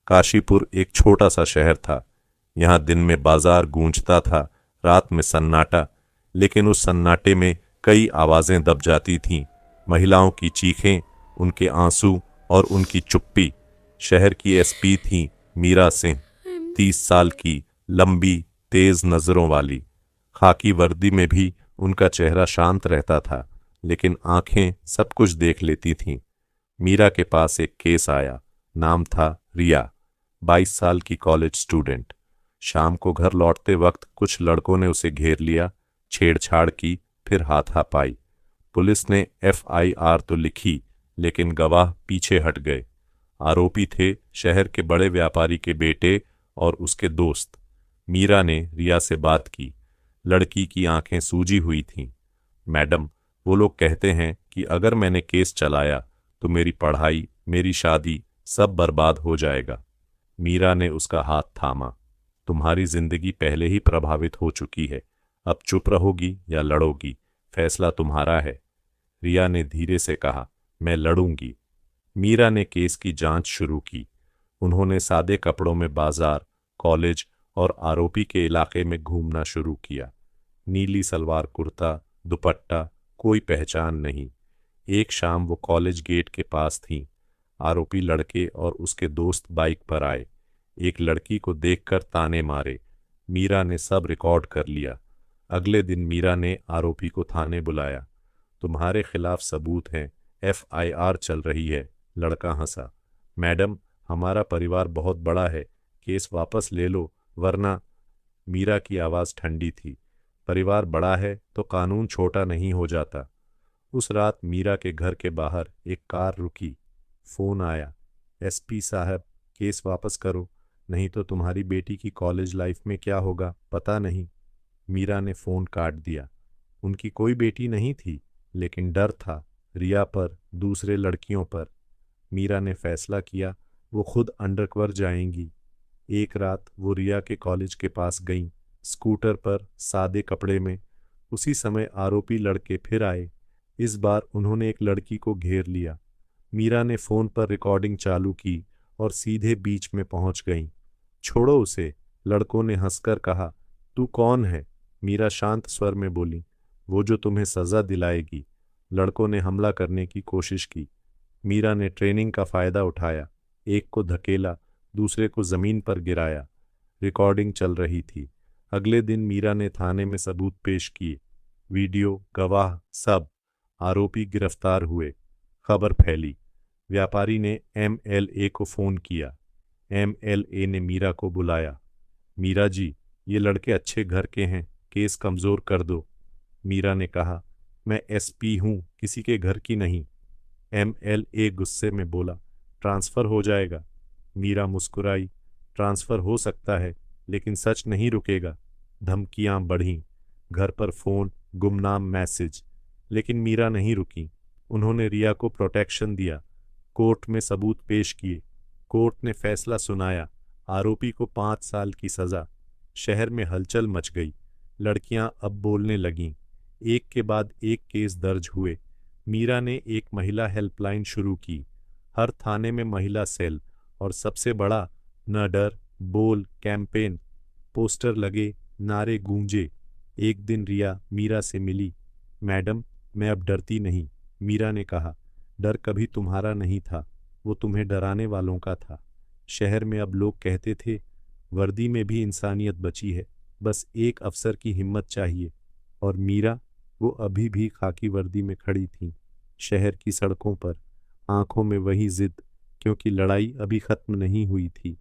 काशीपुर एक छोटा सा शहर था। यहाँ दिन में बाजार गूंजता था, रात में सन्नाटा, लेकिन उस सन्नाटे में कई आवाजें दब जाती थीं। महिलाओं की चीखें, उनके आंसू और उनकी चुप्पी। शहर की एसपी थी मीरा सिंह, 30 साल की, लंबी तेज नजरों वाली। खाकी वर्दी में भी उनका चेहरा शांत रहता था, लेकिन आंखें सब कुछ देख लेती थीं। मीरा के पास एक केस आया। नाम था रिया, 22 साल की कॉलेज स्टूडेंट। शाम को घर लौटते वक्त कुछ लड़कों ने उसे घेर लिया, छेड़छाड़ की, फिर हाथापाई। पुलिस ने FIR तो लिखी, लेकिन गवाह पीछे हट गए। आरोपी थे शहर के बड़े व्यापारी के बेटे और उसके दोस्त। मीरा ने रिया से बात की। लड़की की आंखें सूजी हुई थीं। मैडम, वो लोग कहते हैं कि अगर मैंने केस चलाया तो मेरी पढ़ाई, मेरी शादी सब बर्बाद हो जाएगा। मीरा ने उसका हाथ थामा। तुम्हारी जिंदगी पहले ही प्रभावित हो चुकी है। अब चुप रहोगी या लड़ोगी, फैसला तुम्हारा है। रिया ने धीरे से कहा, मैं लड़ूंगी। मीरा ने केस की जांच शुरू की। उन्होंने सादे कपड़ों में बाजार, कॉलेज और आरोपी के इलाके में घूमना शुरू किया। नीली सलवार कुर्ता, दुपट्टा, कोई पहचान नहीं। एक शाम वो कॉलेज गेट के पास थीं। आरोपी लड़के और उसके दोस्त बाइक पर आए। एक लड़की को देखकर ताने मारे। मीरा ने सब रिकॉर्ड कर लिया। अगले दिन मीरा ने आरोपी को थाने बुलाया। तुम्हारे खिलाफ सबूत हैं, FIR चल रही है। लड़का हंसा। मैडम, हमारा परिवार बहुत बड़ा है, केस वापस ले लो वरना। मीरा की आवाज ठंडी थी। परिवार बड़ा है तो कानून छोटा नहीं हो जाता। उस रात मीरा के घर के बाहर एक कार रुकी। फोन आया, SP साहब, केस वापस करो, नहीं तो तुम्हारी बेटी की कॉलेज लाइफ में क्या होगा पता नहीं। मीरा ने फोन काट दिया। उनकी कोई बेटी नहीं थी, लेकिन डर था, रिया पर, दूसरे लड़कियों पर। मीरा ने फैसला किया वो खुद अंडरकवर जाएंगी। एक रात वो रिया के कॉलेज के पास गईं, स्कूटर पर, सादे कपड़े में। उसी समय आरोपी लड़के फिर आए। इस बार उन्होंने एक लड़की को घेर लिया। मीरा ने फोन पर रिकॉर्डिंग चालू की और सीधे बीच में पहुंच गईं। छोड़ो उसे, लड़कों ने हंसकर कहा। तू कौन है? मीरा शांत स्वर में बोली, वो जो तुम्हें सजा दिलाएगी। लड़कों ने हमला करने की कोशिश की। मीरा ने ट्रेनिंग का फायदा उठाया। एक को धकेला, दूसरे को जमीन पर गिराया। रिकॉर्डिंग चल रही थी। अगले दिन मीरा ने थाने में सबूत पेश किए, वीडियो, गवाह, सब। आरोपी गिरफ्तार हुए। खबर फैली। व्यापारी ने MLA को फोन किया। MLA ने मीरा को बुलाया। मीरा जी, ये लड़के अच्छे घर के हैं, केस कमजोर कर दो। मीरा ने कहा, मैं SP हूं, किसी के घर की नहीं। MLA गुस्से में बोला, ट्रांसफर हो जाएगा। मीरा मुस्कुराई, ट्रांसफर हो सकता है, लेकिन सच नहीं रुकेगा। धमकियां बढ़ीं। घर पर फोन, गुमनाम मैसेज। लेकिन मीरा नहीं रुकी। उन्होंने रिया को प्रोटेक्शन दिया। कोर्ट में सबूत पेश किए। कोर्ट ने फैसला सुनाया, आरोपी को 5 साल की सजा। शहर में हलचल मच गई। लड़कियां अब बोलने लगीं। एक के बाद एक केस दर्ज हुए। मीरा ने एक महिला हेल्पलाइन शुरू की। हर थाने में महिला सेल, और सबसे बड़ा, न डर बोल कैंपेन। पोस्टर लगे, नारे गूंजे। एक दिन रिया मीरा से मिली। मैडम, मैं अब डरती नहीं। मीरा ने कहा, डर कभी तुम्हारा नहीं था, वो तुम्हें डराने वालों का था। शहर में अब लोग कहते थे, वर्दी में भी इंसानियत बची है, बस एक अफसर की हिम्मत चाहिए। और मीरा, वो अभी भी खाकी वर्दी में खड़ी थी, शहर की सड़कों पर, आंखों में वही जिद, क्योंकि लड़ाई अभी खत्म नहीं हुई थी।